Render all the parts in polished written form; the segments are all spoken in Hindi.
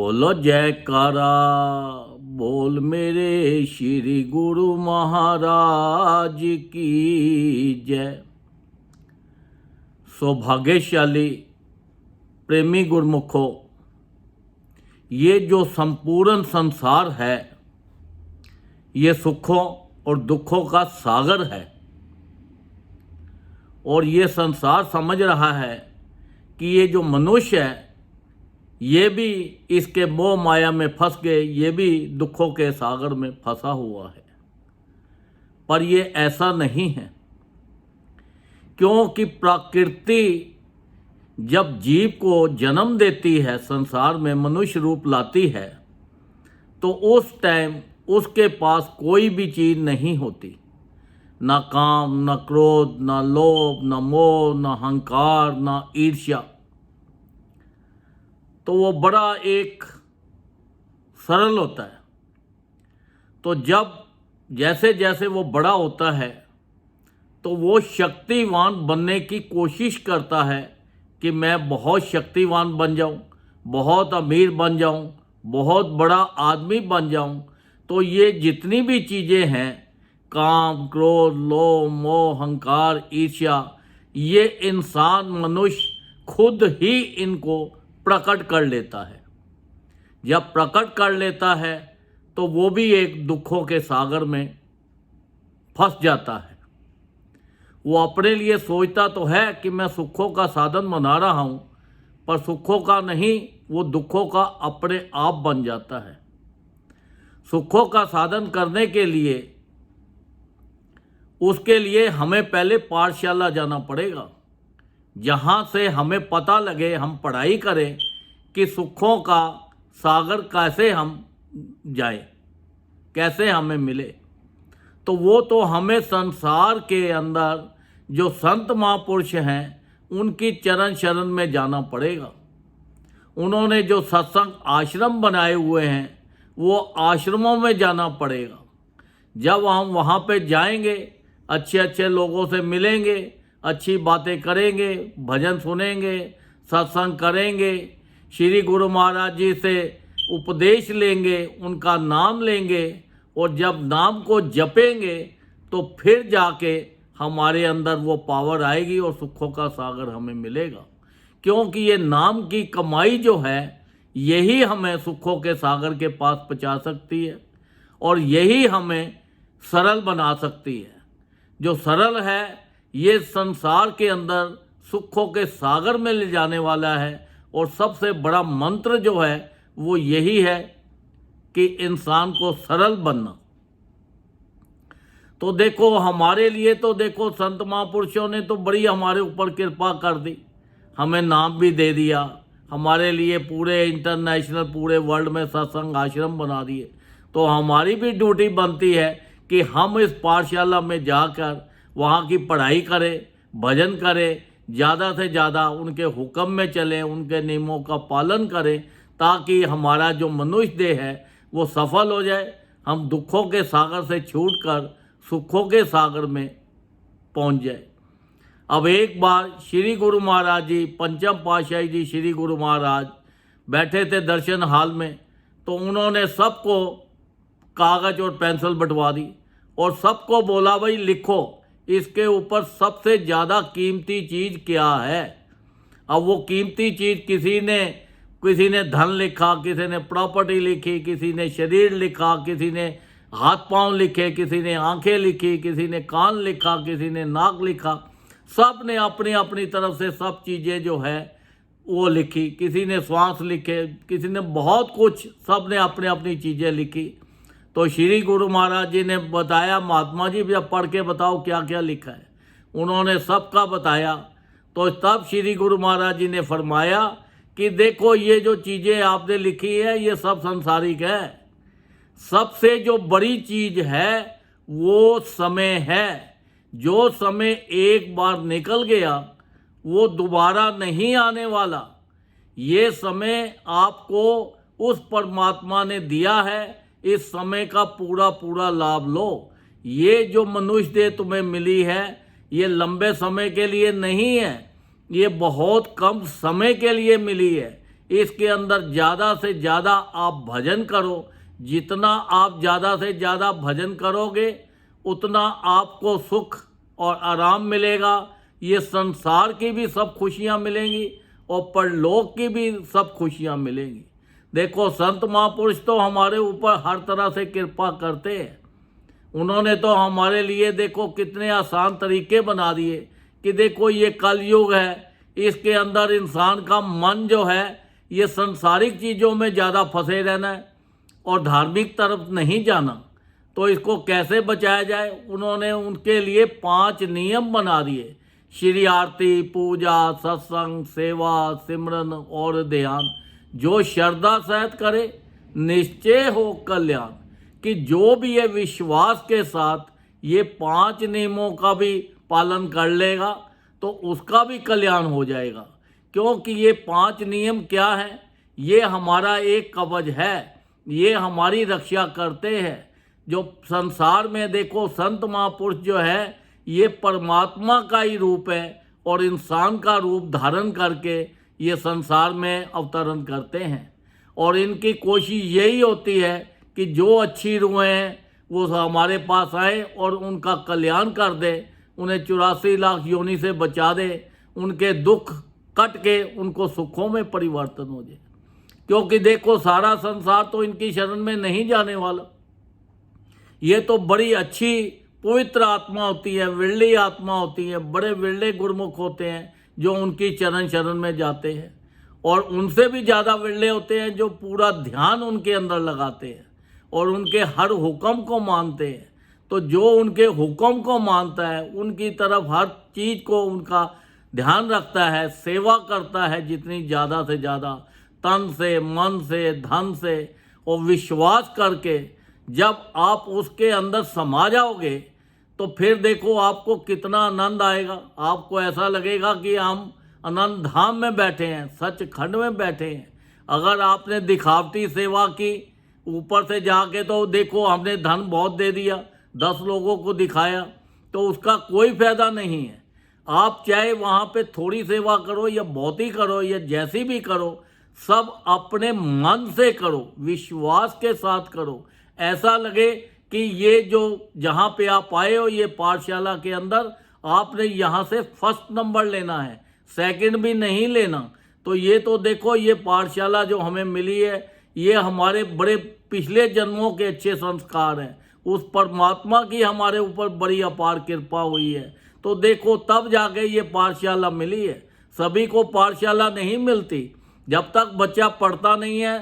बोलो जयकारा बोल मेरे श्री गुरु महाराज की जय। सौभाग्यशाली प्रेमी गुरमुखों, ये जो संपूर्ण संसार है ये सुखों और दुखों का सागर है और ये संसार समझ रहा है कि ये जो मनुष्य है ये भी इसके मोह माया में फंस गए, ये भी दुखों के सागर में फंसा हुआ है। पर ये ऐसा नहीं है, क्योंकि प्रकृति जब जीव को जन्म देती है, संसार में मनुष्य रूप लाती है, तो उस टाइम उसके पास कोई भी चीज़ नहीं होती, ना काम, ना क्रोध, ना लोभ, ना मोह, ना अहंकार, ना ईर्ष्या। तो वो बड़ा एक सरल होता है। तो जब जैसे जैसे वो बड़ा होता है तो वो शक्तिवान बनने की कोशिश करता है कि मैं बहुत शक्तिवान बन जाऊं, बहुत अमीर बन जाऊं, बहुत बड़ा आदमी बन जाऊं। तो ये जितनी भी चीज़ें हैं, काम, क्रोध, लोभ, मोह, अहंकार, ईर्ष्या, ये इंसान मनुष्य खुद ही इनको प्रकट कर लेता है। जब प्रकट कर लेता है तो वो भी एक दुखों के सागर में फंस जाता है। वो अपने लिए सोचता तो है कि मैं सुखों का साधन बना रहा हूँ, पर सुखों का नहीं, वो दुखों का अपने आप बन जाता है। सुखों का साधन करने के लिए उसके लिए हमें पहले पाठशाला जाना पड़ेगा, जहाँ से हमें पता लगे, हम पढ़ाई करें कि सुखों का सागर कैसे हम जाए, कैसे हमें मिले। तो वो तो हमें संसार के अंदर जो संत महापुरुष हैं उनकी चरण शरण में जाना पड़ेगा। उन्होंने जो सत्संग आश्रम बनाए हुए हैं वो आश्रमों में जाना पड़ेगा। जब हम वहाँ पे जाएंगे, अच्छे अच्छे लोगों से मिलेंगे, अच्छी बातें करेंगे, भजन सुनेंगे, सत्संग करेंगे, श्री गुरु महाराज जी से उपदेश लेंगे, उनका नाम लेंगे, और जब नाम को जपेंगे तो फिर जाके हमारे अंदर वो पावर आएगी और सुखों का सागर हमें मिलेगा। क्योंकि ये नाम की कमाई जो है यही हमें सुखों के सागर के पास पहुंचा सकती है और यही हमें सरल बना सकती है। जो सरल है ये संसार के अंदर सुखों के सागर में ले जाने वाला है। और सबसे बड़ा मंत्र जो है वो यही है कि इंसान को सरल बनना। तो देखो हमारे लिए तो देखो संत महापुरुषों ने तो बड़ी हमारे ऊपर कृपा कर दी, हमें नाम भी दे दिया, हमारे लिए पूरे इंटरनेशनल पूरे वर्ल्ड में सत्संग आश्रम बना दिए। तो हमारी भी ड्यूटी बनती है कि हम इस पाठशाला में जाकर वहाँ की पढ़ाई करें, भजन करें, ज़्यादा से ज़्यादा उनके हुक्म में चलें, उनके नियमों का पालन करें, ताकि हमारा जो मनुष्य देह है वो सफल हो जाए, हम दुखों के सागर से छूटकर सुखों के सागर में पहुंच जाए। अब एक बार श्री गुरु महाराज जी, पंचम पातशाही जी श्री गुरु महाराज बैठे थे दर्शन हाल में, तो उन्होंने सबको कागज़ और पेंसिल बंटवा दी और सबको बोला भाई लिखो इसके ऊपर सबसे ज़्यादा कीमती चीज़ क्या है। अब वो कीमती चीज़ किसी ने धन लिखा, किसी ने प्रॉपर्टी लिखी, किसी ने शरीर लिखा, किसी ने हाथ पांव लिखे, किसी ने आंखें लिखी, किसी ने कान लिखा, किसी ने नाक लिखा। सब ने अपनी अपनी तरफ से सब चीज़ें जो है वो लिखी, किसी ने श्वास लिखे, किसी ने बहुत कुछ, सब ने अपनी अपनी चीज़ें लिखी। तो श्री गुरु महाराज जी ने बताया, महात्मा जी जब पढ़ के बताओ क्या क्या लिखा है। उन्होंने सबका बताया। तो तब श्री गुरु महाराज जी ने फरमाया कि देखो ये जो चीज़ें आपने लिखी है ये सब संसारिक है। सबसे जो बड़ी चीज़ है वो समय है। जो समय एक बार निकल गया वो दोबारा नहीं आने वाला। ये समय आपको उस परमात्मा ने दिया है, इस समय का पूरा पूरा लाभ लो। ये जो मनुष्य देह तुम्हें मिली है ये लंबे समय के लिए नहीं है, ये बहुत कम समय के लिए मिली है। इसके अंदर ज़्यादा से ज़्यादा आप भजन करो। जितना आप ज़्यादा से ज़्यादा भजन करोगे उतना आपको सुख और आराम मिलेगा। ये संसार की भी सब खुशियाँ मिलेंगी और परलोक की भी सब खुशियाँ मिलेंगी। देखो संत महापुरुष तो हमारे ऊपर हर तरह से कृपा करते हैं। उन्होंने तो हमारे लिए देखो कितने आसान तरीके बना दिए कि देखो ये कलयुग है, इसके अंदर इंसान का मन जो है ये सांसारिक चीज़ों में ज़्यादा फंसे रहना है और धार्मिक तरफ नहीं जाना। तो इसको कैसे बचाया जाए, उन्होंने उनके लिए 5 नियम बना दिए। श्री आरती, पूजा, सत्संग, सेवा, सिमरन और ध्यान। जो श्रद्धा सहित करे निश्चय हो कल्याण। कि जो भी ये विश्वास के साथ ये 5 नियमों का भी पालन कर लेगा तो उसका भी कल्याण हो जाएगा। क्योंकि ये 5 नियम क्या है, ये हमारा एक कवच है, ये हमारी रक्षा करते हैं। जो संसार में देखो संत महापुरुष जो है ये परमात्मा का ही रूप है और इंसान का रूप धारण करके ये संसार में अवतरण करते हैं। और इनकी कोशिश यही होती है कि जो अच्छी रूहें हैं वो हमारे पास आए और उनका कल्याण कर दे, उन्हें 84 लाख योनि से बचा दे, उनके दुख कट के उनको सुखों में परिवर्तन हो जाए। क्योंकि देखो सारा संसार तो इनकी शरण में नहीं जाने वाला। ये तो बड़ी अच्छी पवित्र आत्मा होती है, विरली आत्मा होती है, बड़े विरले गुरमुख होते हैं जो उनकी चरण शरण में जाते हैं। और उनसे भी ज़्यादा विरले होते हैं जो पूरा ध्यान उनके अंदर लगाते हैं और उनके हर हुक्म को मानते हैं। तो जो उनके हुक्म को मानता है उनकी तरफ हर चीज़ को उनका ध्यान रखता है, सेवा करता है जितनी ज़्यादा से ज़्यादा तन से, मन से, धन से और विश्वास करके जब आप उसके अंदर समा जाओगे तो फिर देखो आपको कितना आनंद आएगा। आपको ऐसा लगेगा कि हम आनंद धाम में बैठे हैं, सचखंड में बैठे हैं। अगर आपने दिखावटी सेवा की ऊपर से जाके तो देखो हमने धन बहुत दे दिया, 10 लोगों को दिखाया, तो उसका कोई फायदा नहीं है। आप चाहे वहाँ पे थोड़ी सेवा करो या बहुत ही करो या जैसी भी करो, सब अपने मन से करो, विश्वास के साथ करो। ऐसा लगे कि ये जो जहाँ पे आप आए हो ये पाठशाला के अंदर आपने यहाँ से फर्स्ट नंबर लेना है, सेकंड भी नहीं लेना। तो ये तो देखो ये पाठशाला जो हमें मिली है ये हमारे बड़े पिछले जन्मों के अच्छे संस्कार हैं। उस परमात्मा की हमारे ऊपर बड़ी अपार कृपा हुई है। तो देखो तब जाके ये पाठशाला मिली है। सभी को पाठशाला नहीं मिलती। जब तक बच्चा पढ़ता नहीं है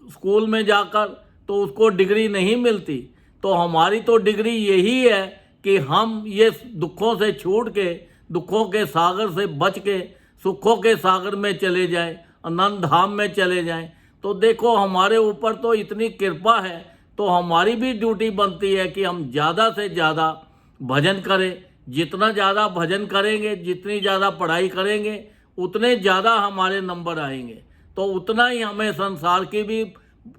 स्कूल में जाकर तो उसको डिग्री नहीं मिलती। तो हमारी तो डिग्री यही है कि हम ये दुखों से छूट के, दुखों के सागर से बच के सुखों के सागर में चले जाएं, आनंद धाम में चले जाएं। तो देखो हमारे ऊपर तो इतनी कृपा है, तो हमारी भी ड्यूटी बनती है कि हम ज़्यादा से ज़्यादा भजन करें। जितना ज़्यादा भजन करेंगे, जितनी ज़्यादा पढ़ाई करेंगे, उतने ज़्यादा हमारे नंबर आएंगे। तो उतना ही हमें संसार की भी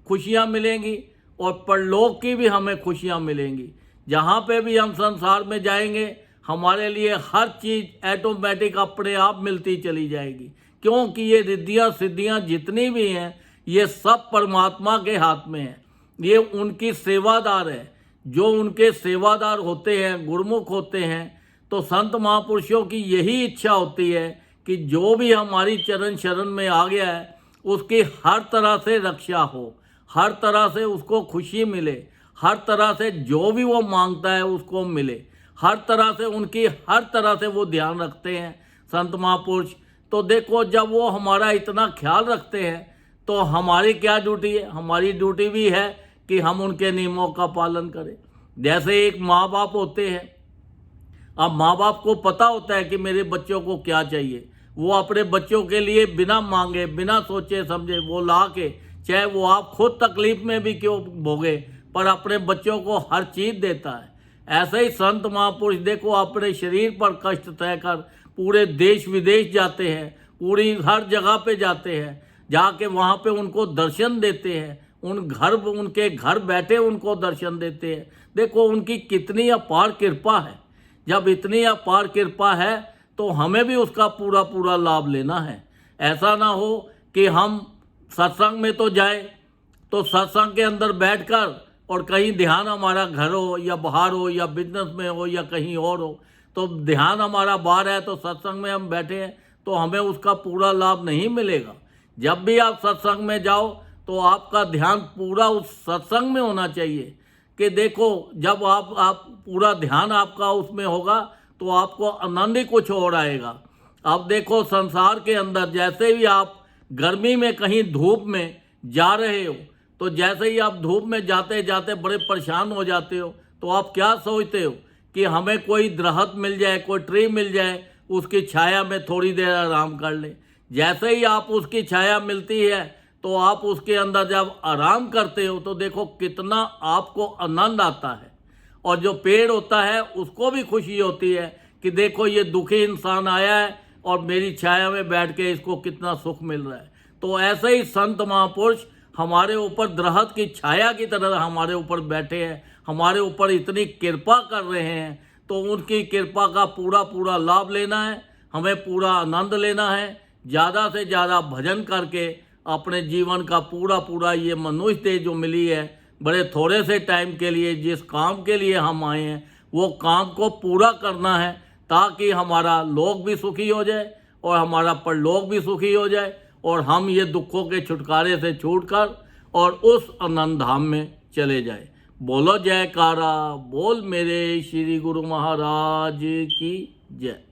खुशियाँ मिलेंगी और परलोक की भी हमें खुशियाँ मिलेंगी। जहाँ पे भी हम संसार में जाएंगे हमारे लिए हर चीज़ ऐटोमेटिक अपने आप मिलती चली जाएगी। क्योंकि ये रिद्धियाँ सिद्धियाँ जितनी भी हैं ये सब परमात्मा के हाथ में है। ये उनकी सेवादार है। जो उनके सेवादार होते हैं, गुरमुख होते हैं, तो संत महापुरुषों की यही इच्छा होती है कि जो भी हमारी चरण शरण में आ गया है उसकी हर तरह से रक्षा हो, हर तरह से उसको खुशी मिले, हर तरह से जो भी वो मांगता है उसको मिले, हर तरह से उनकी हर तरह से वो ध्यान रखते हैं संत महापुरुष। तो देखो जब वो हमारा इतना ख्याल रखते हैं तो हमारी क्या ड्यूटी है? हमारी ड्यूटी भी है कि हम उनके नियमों का पालन करें। जैसे एक माँ बाप होते हैं, अब माँ बाप को पता होता है कि मेरे बच्चों को क्या चाहिए। वो अपने बच्चों के लिए बिना मांगे, बिना सोचे समझे वो ला के, चाहे वो आप खुद तकलीफ में भी क्यों भोगे, पर अपने बच्चों को हर चीज़ देता है। ऐसे ही संत महापुरुष देखो अपने शरीर पर कष्ट सहकर पूरे देश विदेश जाते हैं, पूरी हर जगह पे जाते हैं, जाके वहाँ पे उनको दर्शन देते हैं, उनके घर बैठे उनको दर्शन देते हैं। देखो उनकी कितनी अपार कृपा है। जब इतनी अपार कृपा है तो हमें भी उसका पूरा पूरा लाभ लेना है। ऐसा ना हो कि हम सत्संग में तो जाए तो सत्संग के अंदर बैठकर और कहीं ध्यान हमारा घर हो या बाहर हो या बिजनेस में हो या कहीं और हो, तो ध्यान हमारा बाहर है तो सत्संग में हम बैठे हैं तो हमें उसका पूरा लाभ नहीं मिलेगा। जब भी आप सत्संग में जाओ तो आपका ध्यान पूरा उस सत्संग में होना चाहिए कि देखो, जब आप पूरा ध्यान आपका उसमें होगा तो आपको आनंद ही कुछ और आएगा। अब देखो, संसार के अंदर जैसे भी आप गर्मी में कहीं धूप में जा रहे हो, तो जैसे ही आप धूप में जाते जाते बड़े परेशान हो जाते हो, तो आप क्या सोचते हो कि हमें कोई दरख्त मिल जाए, कोई ट्री मिल जाए, उसकी छाया में थोड़ी देर आराम कर ले। जैसे ही आप उसकी छाया मिलती है तो आप उसके अंदर जब आराम करते हो तो देखो कितना आपको आनंद आता है। और जो पेड़ होता है उसको भी खुशी होती है कि देखो ये दुखी इंसान आया है और मेरी छाया में बैठ के इसको कितना सुख मिल रहा है। तो ऐसे ही संत महापुरुष हमारे ऊपर दरख्त की छाया की तरह हमारे ऊपर बैठे हैं, हमारे ऊपर इतनी कृपा कर रहे हैं, तो उनकी कृपा का पूरा पूरा लाभ लेना है, हमें पूरा आनंद लेना है। ज़्यादा से ज़्यादा भजन करके अपने जीवन का पूरा पूरा ये मनुष्य देह जो मिली है, बड़े थोड़े से टाइम के लिए जिस काम के लिए हम आए हैं वो काम को पूरा करना है, ताकि हमारा लोक भी सुखी हो जाए और हमारा परलोक भी सुखी हो जाए और हम ये दुखों के छुटकारे से छूटकर और उस आनंद धाम में चले जाए। बोलो जयकारा, बोल मेरे श्री गुरु महाराज की जय।